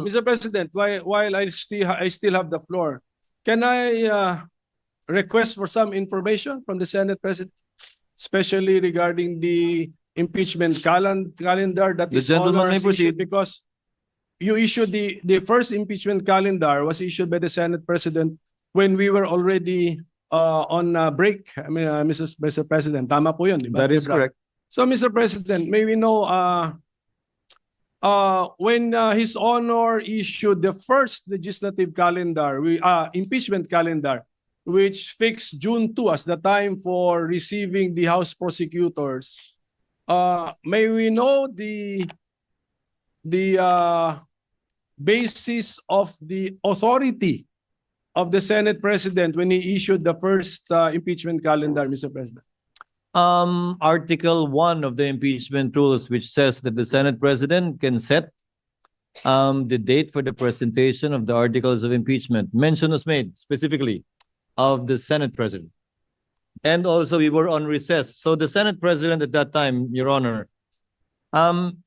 Mr. President, while I still have the floor, can I request for some information from the Senate President, especially regarding the impeachment calendar that The is gentleman may proceed. because you issued the first impeachment calendar was issued by the Senate President when we were already on break. I mean, Mr. President, tama po yun, di ba? That is correct. So, Mr. President, may we know when His Honor issued the first legislative calendar, impeachment calendar, which fixed June 2 as the time for receiving the House prosecutors, may we know the basis of the authority of the Senate President when he issued the first impeachment calendar, Mr. President? Article 1 of the impeachment rules, which says that the Senate President can set the date for the presentation of the articles of impeachment. Mention was made specifically of the Senate President. And also we were on recess. So the Senate President at that time, Your Honor,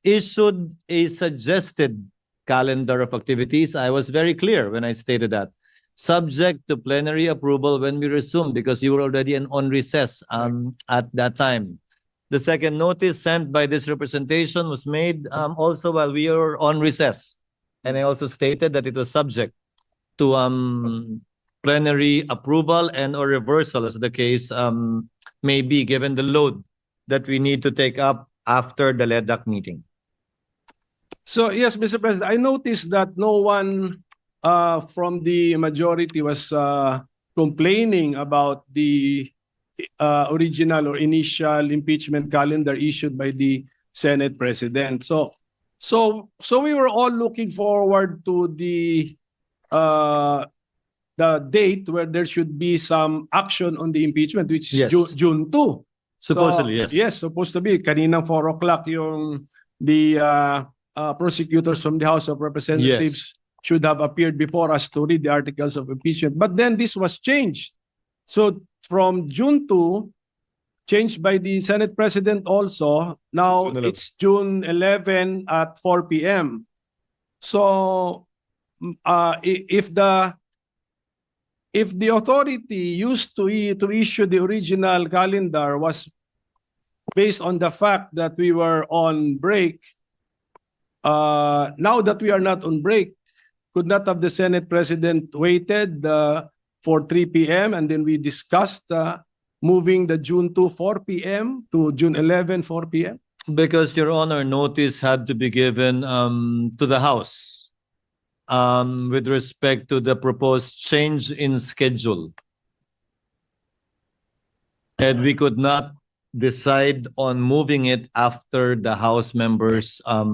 issued a suggested calendar of activities. I was very clear when I stated that. Subject to plenary approval when we resume, because you were already on recess at that time. The second notice sent by this representation was made also while we were on recess. And I also stated that it was subject to plenary approval and or reversal, as the case may be, given the load that we need to take up after the LEDAC meeting. So, yes, Mr. President, I noticed that no one from the majority was complaining about the original or initial impeachment calendar issued by the Senate President. So we were all looking forward to the date where there should be some action on the impeachment, which is Yes. June 2. Supposedly, So, yes. Yes, supposed to be. Kaninang 4 o'clock yung the prosecutors from the House of Representatives should have appeared before us to read the articles of impeachment. But then this was changed. So from June 2, changed by the Senate President also, now June 11. it's June 11 at 4 p.m. So if the authority used to issue the original calendar was based on the fact that we were on break, now that we are not on break, could not have the Senate President waited for 3 p.m. and then we discussed moving the June 2 4 p.m. to June 11 4 p.m.? Because, Your Honor, notice had to be given to the House with respect to the proposed change in schedule. And we could not decide on moving it after the House members are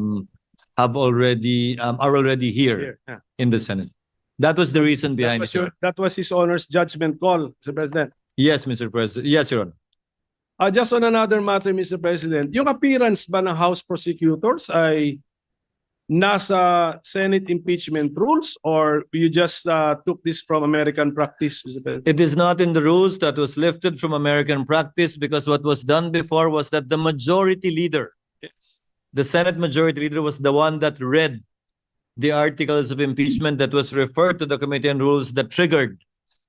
already here in the Senate. That was the reason behind it. That was His Honor's judgment call, Mr. President. Yes, Mr. President. Yes, Your Honor. Just on another matter, Mr. President, yung appearance ba ng House prosecutors ay nasa Senate impeachment rules or you just took this from American practice, Mr. President? It is not in the rules. That was lifted from American practice because what was done before was that the majority leader, Yes. the Senate majority leader, was the one that read the articles of impeachment that was referred to the Committee on Rules that triggered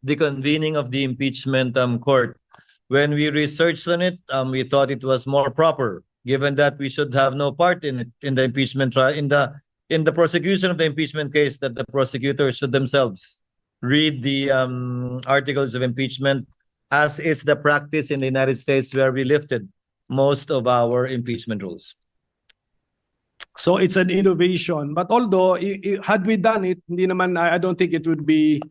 the convening of the impeachment court. When we researched on it, we thought it was more proper, given that we should have no part in it, in the impeachment trial, in the prosecution of the impeachment case, that the prosecutors should themselves read the articles of impeachment, as is the practice in the United States, where we lifted most of our impeachment rules. So it's an innovation. But although had we done it, hindi naman, I don't think it would be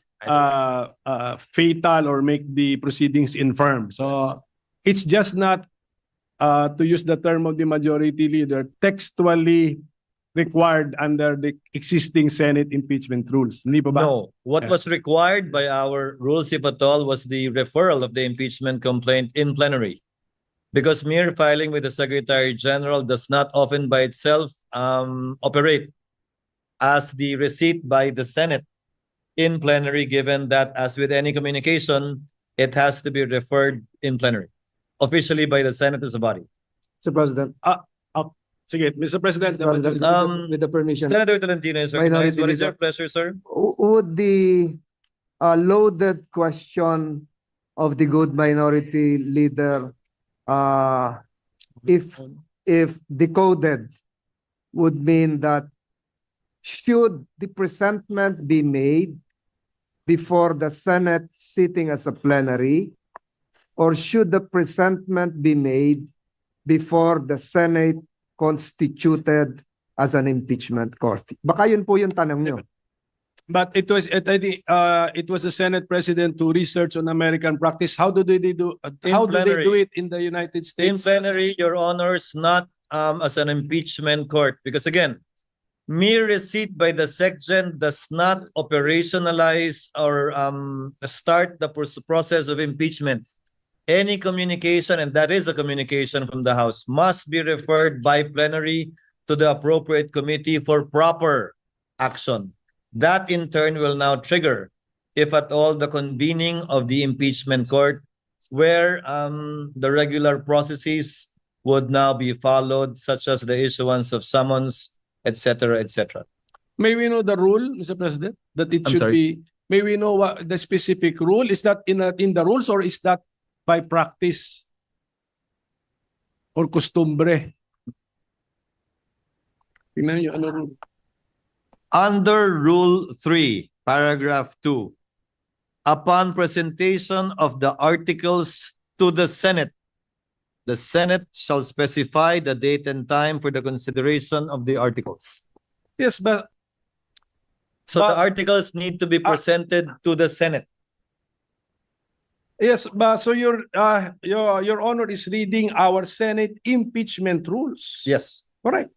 fatal or make the proceedings infirm. So it's just not, to use the term of the majority leader, textually required under the existing Senate impeachment rules. Hindi pa ba? No, what was required by our rules, if at all, was the referral of the impeachment complaint in plenary. Because mere filing with the Secretary General does not often by itself operate as the receipt by the Senate in plenary, given that, as with any communication, it has to be referred in plenary, officially by the Senate as a body. Mr. President, Sige, Mr. President. Mr. President, with the permission, Senator Tolentino is recognized. Minority What is your Leader. pleasure, sir? would the loaded question of the good minority leader, if decoded, would mean that should the presentment be made before the Senate sitting as a plenary, or should the presentment be made before the Senate constituted as an impeachment court? Baka yun po yung tanong nyo. But it was the Senate President to research on American practice. How do they do it in the United In States? plenary, Your Honors, not as an impeachment court. Because again, mere receipt by the SecGen does not operationalize or start the process of impeachment. Any communication, and that is a communication from the House, must be referred by plenary to the appropriate committee for proper action. That in turn will now trigger, if at all, the convening of the impeachment court, where the regular processes would now be followed, such as the issuance of summons, etc., etc. May we know the rule, Mr. President, that it I'm should sorry? be? May we know what the specific rule is? That in the rules, or is that by practice or costumbre? Tingnan niyo ano rule. Under Rule 3, Paragraph 2, upon presentation of the articles to the Senate shall specify the date and time for the consideration of the articles. Yes, but So But- the articles need to be presented to the Senate. yes, but so your Honor is reading our Senate impeachment rules. Yes. Correct.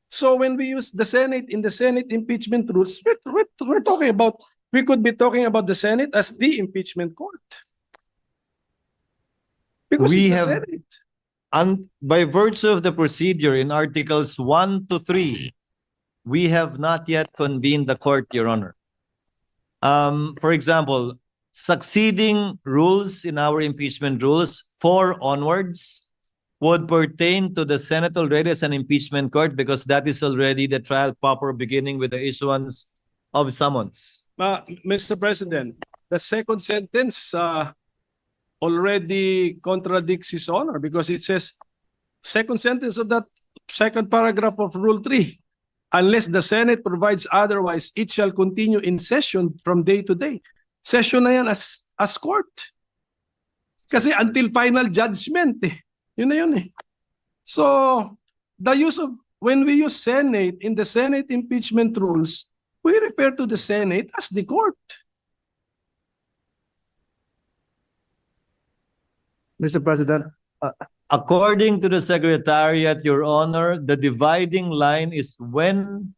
So when we use the Senate in the Senate impeachment rules, we're talking about, we could be talking about the Senate as the impeachment court. Because We it's the have- Senate. And by virtue of the procedure in Articles 1 to 3, we have not yet convened the court, Your Honor. For example, succeeding rules in our impeachment rules, 4 onwards, would pertain to the Senate already as an impeachment court, because that is already the trial proper, beginning with the issuance of summons. Mr. President, the second sentence already contradicts His Honor, because it says, second sentence of that second paragraph of Rule 3, unless the Senate provides otherwise, it shall continue in session from day to day. Session na yan as court. Kasi until final judgment eh. Yun na yun eh. So, the use of, when we use Senate in the Senate impeachment rules, we refer to the Senate as the court. Mr. President, According to the Secretariat, Your Honor, the dividing line is when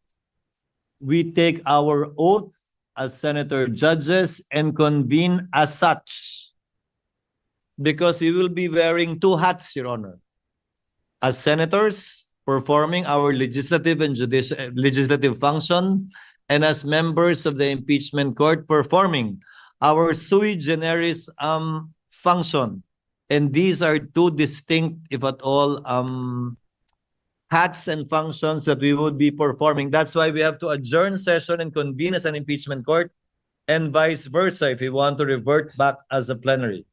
we take our oath as senator judges and convene as such. Because we will be wearing 2 hats, Your Honor. As senators, performing our legislative and legislative function, and as members of the impeachment court, performing our sui generis function. And these are 2 distinct, if at all, hats and functions that we would be performing. That's why we have to adjourn session and convene as an impeachment court, and vice versa if we want to revert back as a plenary.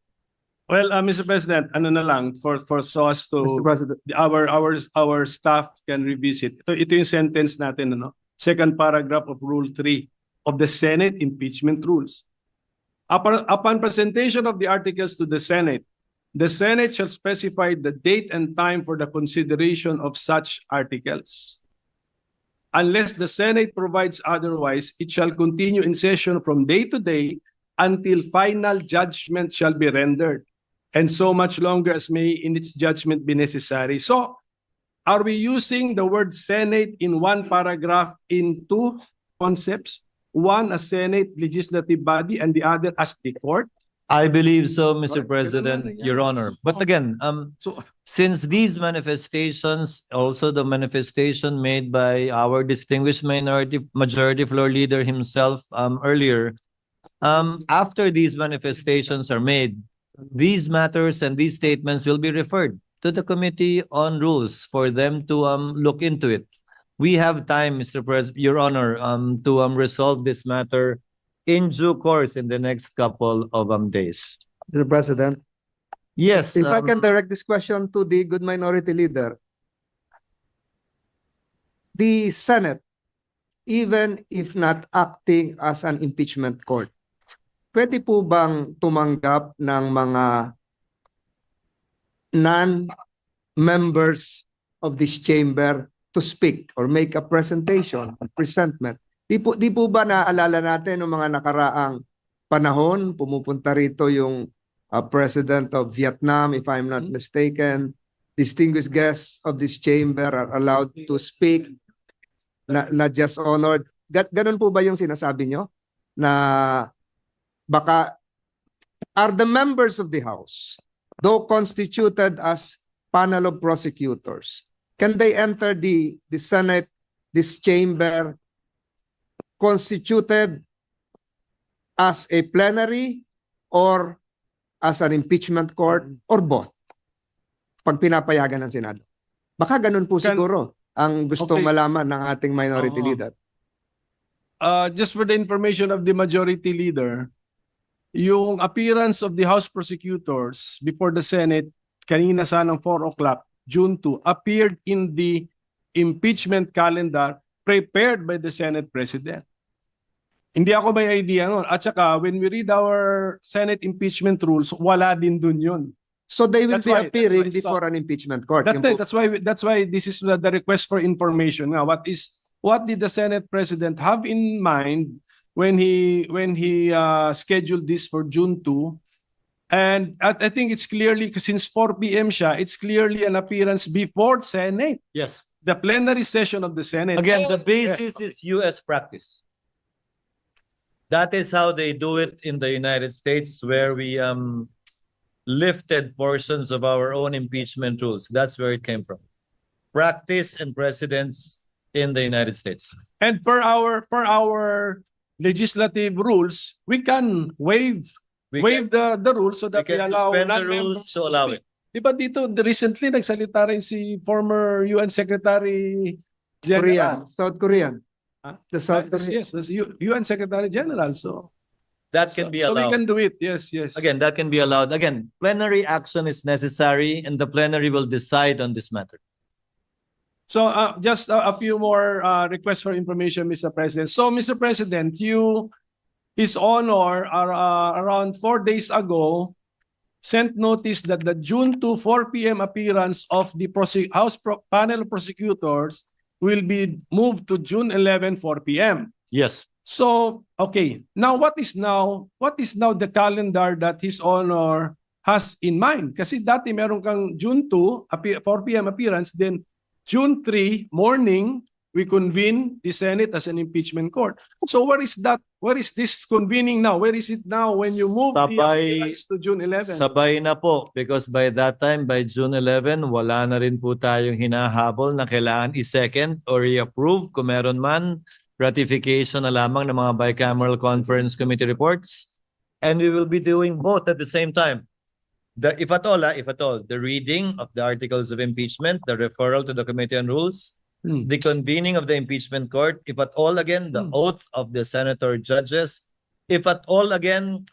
Well, Mr. President, ano na lang, for so as to Mr. President, our staff can revisit. Ito yung sentence natin, ano? Second paragraph of Rule 3 of the Senate impeachment rules. Upon presentation of the articles to the Senate shall specify the date and time for the consideration of such articles. Unless the Senate provides otherwise, it shall continue in session from day to day until final judgment shall be rendered, and so much longer as may in its judgment be necessary. So, are we using the word Senate in one paragraph in 2 concepts? One as Senate legislative body and the other as the court? I believe so, Mr. Correct. President, Ganun na yan. Your Honor. So- But again, So, since these manifestations, also the manifestation made by our distinguished majority floor leader himself earlier, after these manifestations are made, these matters and these statements will be referred to the Committee on Rules for them to look into it. We have time, Mr. President, Your Honor, to resolve this matter in due course in the next couple of days. Mr. President, Yes. if I can direct this question to the good minority leader. The Senate, even if not acting as an impeachment court, pwede po bang tumanggap ng mga non-members of this chamber to speak or make a presentation, a presentment? Di po ba naaalala natin ng mga nakaraang panahon, pumupunta rito yung President of Vietnam, if I'm not mistaken, distinguished guests of this chamber are allowed to speak, not just honored. Ganun po ba yung sinasabi nyo? Na baka are the members of the House, though constituted as panel of prosecutors, can they enter the Senate, this chamber, constituted as a plenary or as an impeachment court or both? Pag pinapayagan ng Senado. Baka ganun po siguro ang gustong malaman ng ating minority leader. Just for the information of the majority leader, yung appearance of the House prosecutors before the Senate kanina sanang 4 o'clock, June 2, appeared in the impeachment calendar prepared by the Senate President. Hindi ako may idea nun. At saka, when we read our Senate impeachment rules, wala din dun yun. So they will That's be why- appearing that's why- before an impeachment court. That's why this is the request for information. Now, what did the Senate President have in mind when he scheduled this for June 2? And I think it's clearly, since 4 p.m. siya, it's clearly an appearance before Senate, Yes. the plenary session of the Senate. Again, the Yes. basis is U.S. practice. That is how they do it in the United States, where we lifted portions of our own impeachment rules. That's where it came from. Practice and precedents in the United States. And per our legislative rules, we can waive the rules so that we can allow suspend the non-members rules to allow speak. Di ba dito, recently nagsalita rin si former UN Secretary Korean, General. South Korean. Huh? The South Korean. Yes, that's UN Secretary General. So That can be so we allowed. can do it. Yes, yes. Again, that can be allowed. Again, plenary action is necessary and the plenary will decide on this matter. So just a few more requests for information, Mr. President. So, Mr. President, His Honor, around 4 days ago, sent notice that the June 2, 4 p.m. appearance of the panel of prosecutors will be moved to June 11, 4 p.m. Yes. So, okay. Now, what is now the calendar that His Honor has in mind? Kasi dati meron kang June 2, 4 p.m. appearance, then June 3, morning, we convene the Senate as an impeachment court. So where is that? Where is this convening now? Where is it now when you move the appearance to June 11? Sabay na po, because by that time, by June 11, wala na rin po tayong hinahabol na kailangan i-second or i-approve kung meron man, ratification na lamang ng mga bicameral conference committee reports. And we will be doing both at the same time. If at all, the reading of the articles of impeachment, the referral to the Committee on Rules, the convening of the impeachment court, if at all again, the oath of the senator judges, if at all again,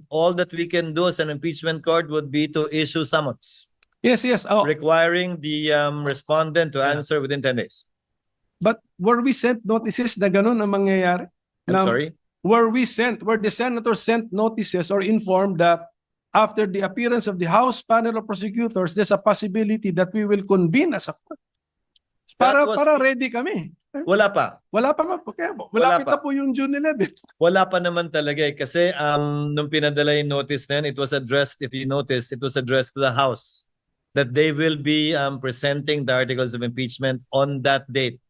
all that we can do as an impeachment court would be to issue summons. Yes, yes. Oh, Requiring the respondent to answer within 10 days. but were we sent notices na ganun ang mangyayari? I'm sorry? Were the senator sent notices or informed that after the appearance of the House panel of prosecutors, there's a possibility that we will convene as a court? Para ready kami. Wala pa. Wala pa nga. Kaya malapit na po yung June 11. Wala pa naman talaga eh. Kasi nung pinadala yung notice na yun, it was addressed, if you notice, it was addressed to the House that they will be presenting the articles of impeachment on that date.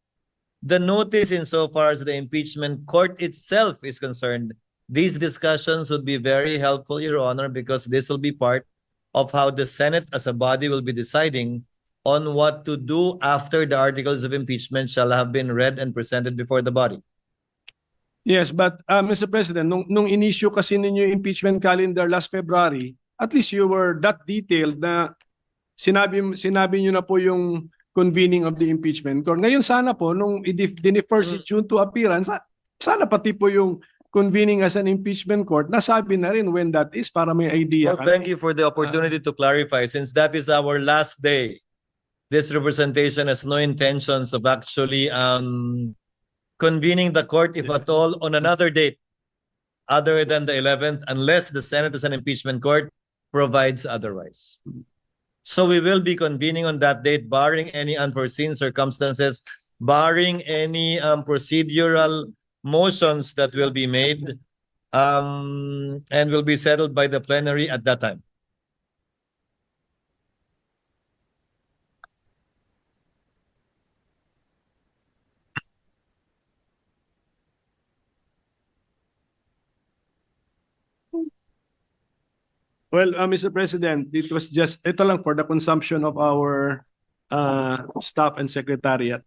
The notice insofar as the impeachment court itself is concerned, these discussions would be very helpful, Your Honor, because this will be part of how the Senate as a body will be deciding on what to do after the articles of impeachment shall have been read and presented before the body. Yes, but Mr. President, nung in-issue kasi ninyo yung impeachment calendar last February, at least you were that detailed na sinabi niyo na po yung convening of the impeachment court. Ngayon sana po, nung i-defer si June to appearance, sana pati po yung convening as an impeachment court, nasabi na rin when that is para may idea. Well, thank you for the opportunity to clarify. Since that is our last day, this representation has no intentions of actually convening the court, if at all, on another date other than the 11th, unless the Senate as an impeachment court provides otherwise. So we will be convening on that date, barring any unforeseen circumstances, barring any procedural motions that will be made, and will be settled by the plenary at that time. Well, Mr. President, it was just, ito lang for the consumption of our staff and secretariat.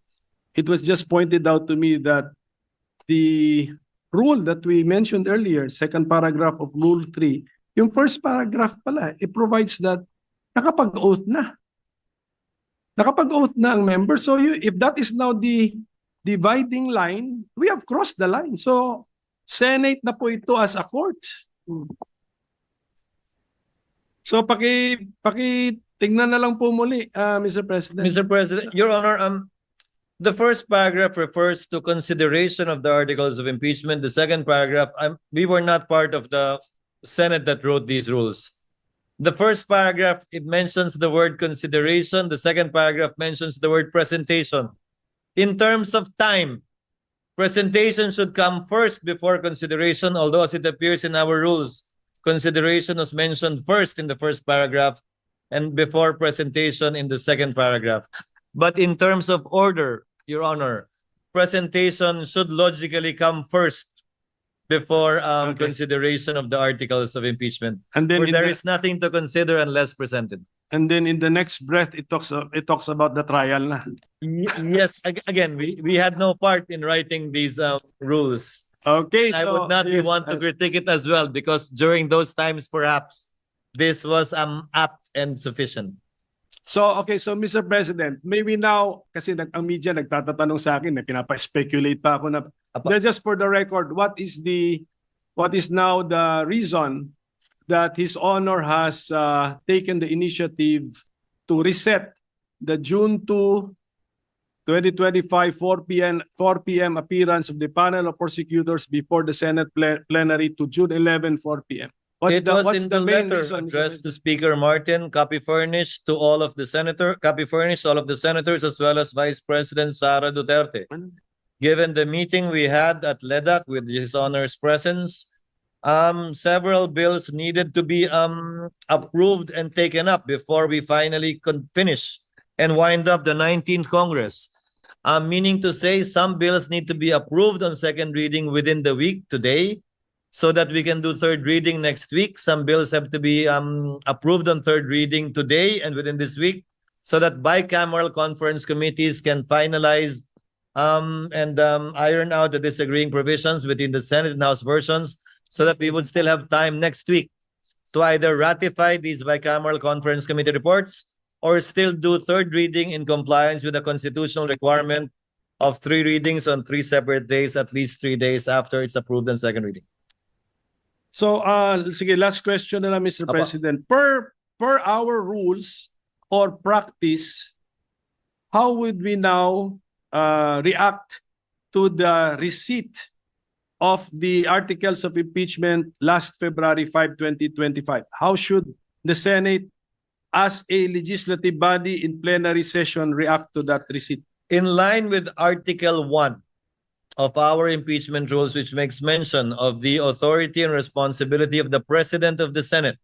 It was just pointed out to me that the rule that we mentioned earlier, second paragraph of Rule 3, yung first paragraph pala, it provides that nakapag-oath na. Nakapag-oath na ang member. So if that is now the dividing line, we have crossed the line. So Senate na po ito as a court. So tingnan na lang po muli, Mr. President. Mr. President, Your Honor, the first paragraph refers to consideration of the articles of impeachment. The second paragraph, we were not part of the Senate that wrote these rules. The first paragraph, it mentions the word consideration. The second paragraph mentions the word presentation. In terms of time, presentation should come first before consideration, although as it appears in our rules, consideration was mentioned first in the first paragraph and before presentation in the second paragraph. But in terms of order, Your Honor, presentation should logically come first before consideration of the articles of impeachment. And then Where there is nothing to consider unless presented. And then in the next breath, it talks about the trial na. Yes, again, we had no part in writing these rules. Okay, I so would not be one to critique it as well because during those times, perhaps, this was apt and sufficient. So Mr. President, maybe now, kasi ang media nagtatatanong sa akin, na pinapa-speculate pa ako na, just for the record, what is now the reason that His Honor has taken the initiative to reset the June 2, 2025 4 p.m. appearance of the panel of prosecutors before the Senate plenary to June 11, 4 p.m. What's the main letter reason, addressed to Speaker Martin, copy furnished to all of the senators as well as Vice President Sara Duterte. Given the meeting we had at LEDAC with His Honor's presence, several bills needed to be approved and taken up before we finally finish and wind up the 19th Congress. Meaning to say some bills need to be approved on second reading within the week today so that we can do third reading next week. Some bills have to be approved on third reading today and within this week so that bicameral conference committees can finalize and iron out the disagreeing provisions between the Senate and House versions so that we would still have time next week to either ratify these bicameral conference committee reports or still do third reading in compliance with the constitutional requirement of 3 readings on 3 separate days, at least 3 days after it's approved on second reading. So, sige, last question na lang, Mr. President. Per our rules or practice, how would we now react to the receipt of the articles of impeachment last February 5, 2025? How should the Senate as a legislative body in plenary session react to that receipt? In line with Article 1 of our impeachment rules, which makes mention of the authority and responsibility of the President of the Senate,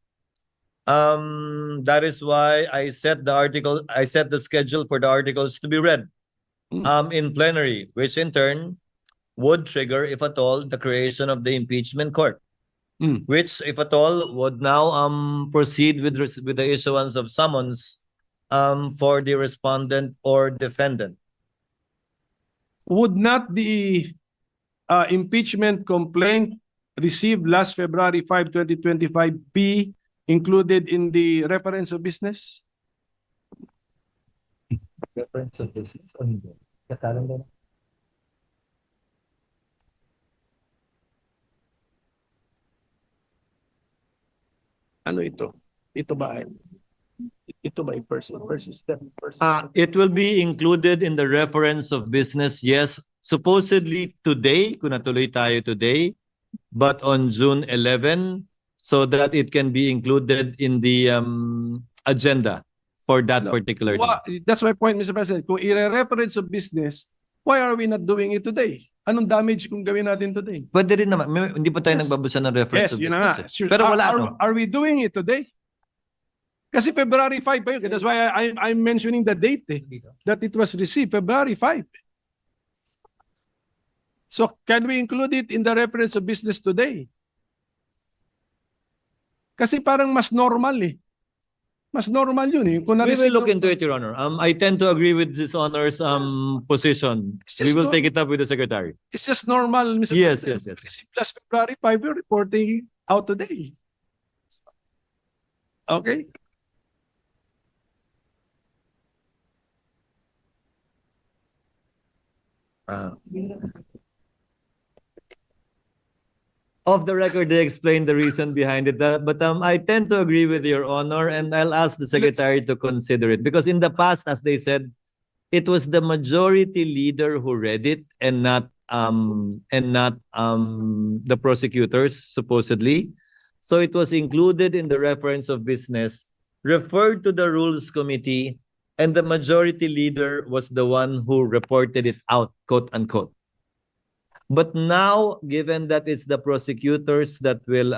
that is why I set the schedule for the articles to be read in plenary, which in turn would trigger, if at all, the creation of the impeachment court. Which, if at all, would now proceed with the issuance of summons for the respondent or defendant. Would not the impeachment complaint received last February 5, 2025 be included in the reference of business? Reference of business o hindi? Katalan din. Ano ito? Ito ba ay? Ito ba ay first step? It will be included in the reference of business, yes. Supposedly today, kung natuloy tayo today, but on June 11, so that it can be included in the agenda for that particular day. That's my point, Mr. President. Kung i-reference of business, why are we not doing it today? Anong damage kung gawin natin today? Pwede rin naman. Hindi pa tayo Yes. nagbabasa ng reference Yes, of yun na business. nga. eh. Sure. Pero wala, no? Are we doing it today? Kasi February 5 pa yun. That's why I'm mentioning the date that it was received, February 5. So can we include it in the reference of business today? Kasi parang mas normal eh. Mas normal yun eh. Kung We will na-receive look yung- into it, Your Honor. I tend to agree with this Honor's position. It's We just will no- take it up with the Secretary. It's just normal, Mr. Yes, President. yes. Received last February 5, we're reporting out today. Okay? Off the record, they explained the reason behind it. But I tend to agree with Your Honor, and I'll ask the Secretary to consider it. Because in the past, as they said, it was the majority leader who read it and not the prosecutors, supposedly. So it was included in the reference of business, referred to the Rules Committee, and the majority leader was the one who reported it out, quote unquote. But now, given that it's the prosecutors that will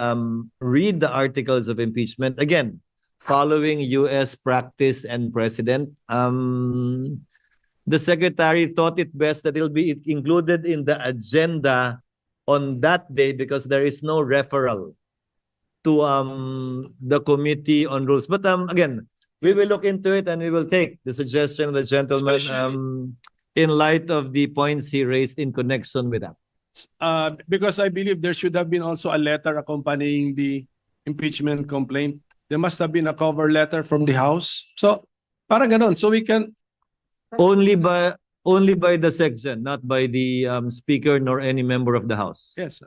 read the articles of impeachment, again, following US practice and precedent, the Secretary thought it best that it'll be included in the agenda on that day because there is no referral to the Committee on Rules. But again, we will look into it and we will take the suggestion of the gentleman in light of the points he raised in connection with that. Because I believe there should have been also a letter accompanying the impeachment complaint. There must have been a cover letter from the House. So, parang ganon. So we can... Only by the section, not by the Speaker nor any member of the House. Yes.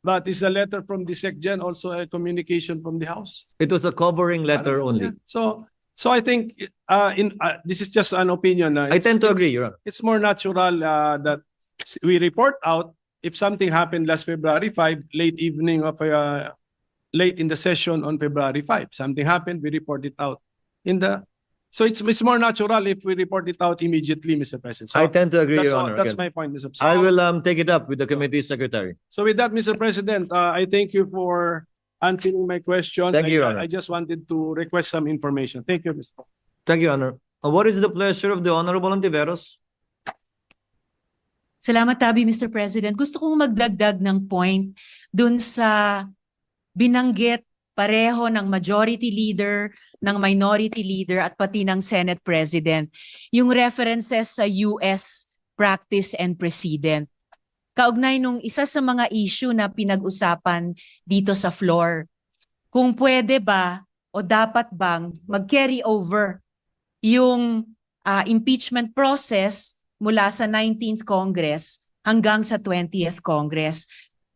But is a letter from the SecGen also a communication from the House? It was a covering letter only. Yeah. So I think this is just an opinion. I tend to agree, Your Honor. It's more natural that we report out if something happened last February 5, late evening of late in the session on February 5. Something happened, we report it out so it's more natural if we report it out immediately, Mr. President. So I tend to agree, that's Your all, Honor. that's Again, my point, Mr. President. I will take it up with the committee secretary. So with that, Mr. President, I thank you for answering my questions. Thank you, Your Honor. I just wanted to request some information. Thank you, Mr. President. Thank you, Honor. What is the pleasure of the Honorable Ontiveros? Salamat, Tabi, Mr. President. Gusto kong magdagdag ng point dun sa binanggit pareho ng majority leader, ng minority leader, at pati ng Senate President. Yung references sa US practice and precedent. Kaugnay nung isa sa mga issue na pinag-usapan dito sa floor. Kung pwede ba o dapat bang mag-carry over yung impeachment process mula sa 19th Congress hanggang sa 20th Congress.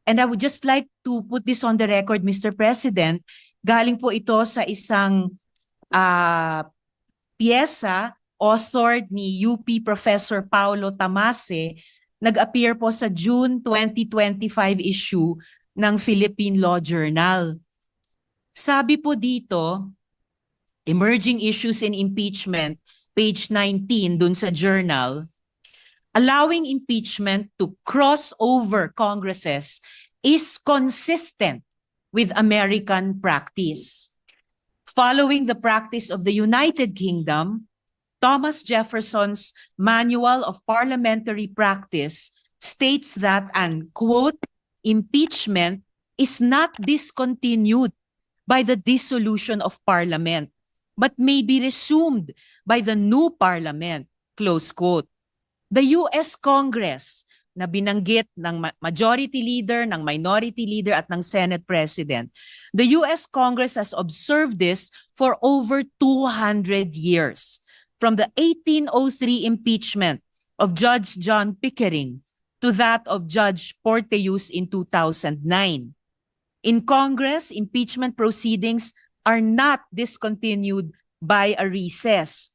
And I would just like to put this on the record, Mr. President. Galing po ito sa isang piyesa authored ni UP Professor Paulo Tamase, nag-appear po sa June 2025 issue ng Philippine Law Journal. Sabi po dito, Emerging Issues in Impeachment, page 19 dun sa journal, allowing impeachment to cross over Congresses is consistent with American practice. Following the practice of the United Kingdom, Thomas Jefferson's Manual of Parliamentary Practice states that an, quote, impeachment is not discontinued by the dissolution of Parliament, but may be resumed by the new Parliament, close quote. The US Congress na binanggit ng majority leader, ng minority leader at ng Senate President, the US Congress has observed this for over 200 years. from the 1803 impeachment of Judge John Pickering to that of Judge Porteus in 2009. In Congress, impeachment proceedings are not discontinued by a recess.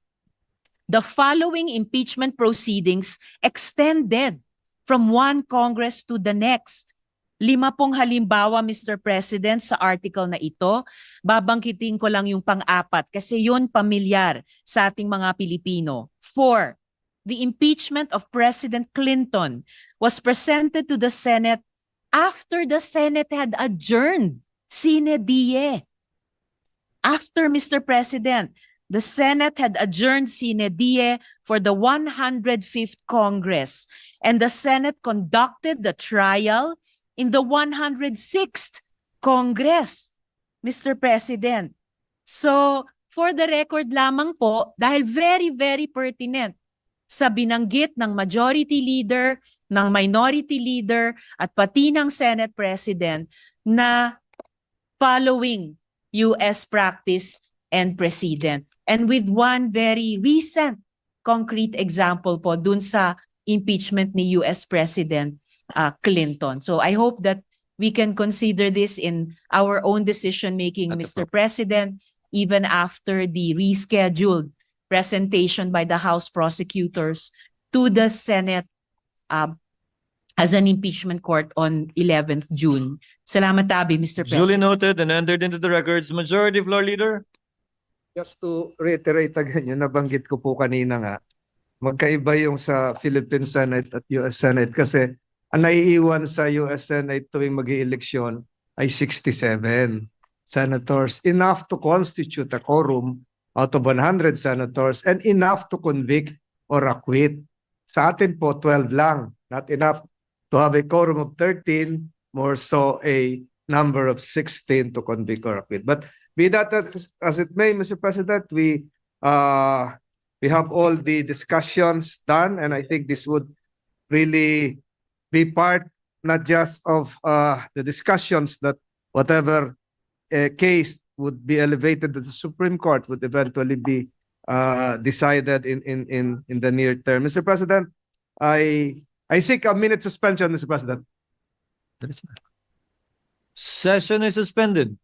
The following impeachment proceedings extended from one Congress to the next. 5 halimbawa, Mr. President, sa article na ito. Babangkitin ko lang yung pang-apat kasi yun pamilyar sa ating mga Pilipino. 4. The impeachment of President Clinton was presented to the Senate after the Senate had adjourned sine die. After, Mr. President, the Senate had adjourned sine die for the 105th Congress, and the Senate conducted the trial in the 106th Congress, Mr. President. So, for the record lamang po, dahil very, very pertinent sa binanggit ng majority leader, ng minority leader, at pati ng Senate President na following US practice and precedent. And with one very recent concrete example po dun sa impeachment ni US President Clinton. So I hope that we can consider this in our own decision-making, Mr. President, even after the rescheduled presentation by the House prosecutors to the Senate as an impeachment court on 11th June. Salamat tabi, Mr. Duly President. noted and entered into the records. Majority Floor Leader. Just to reiterate again, yung nabanggit ko po kanina nga, magkaiba yung sa Philippine Senate at US Senate kasi ang naiiwan sa US Senate tuwing mag-ieleksyon ay 67 senators, enough to constitute a quorum out of 100 senators and enough to convict or acquit. Sa atin po, 12 lang. Not enough to have a quorum of 13, more so a number of 16 to convict or acquit. But be that as it may, Mr. President, we have all the discussions done, and I think this would really be part not just of the discussions that whatever case would be elevated to the Supreme Court would eventually be decided in the near term. Mr. President, I seek a minute suspension, Mr. President. Session is suspended.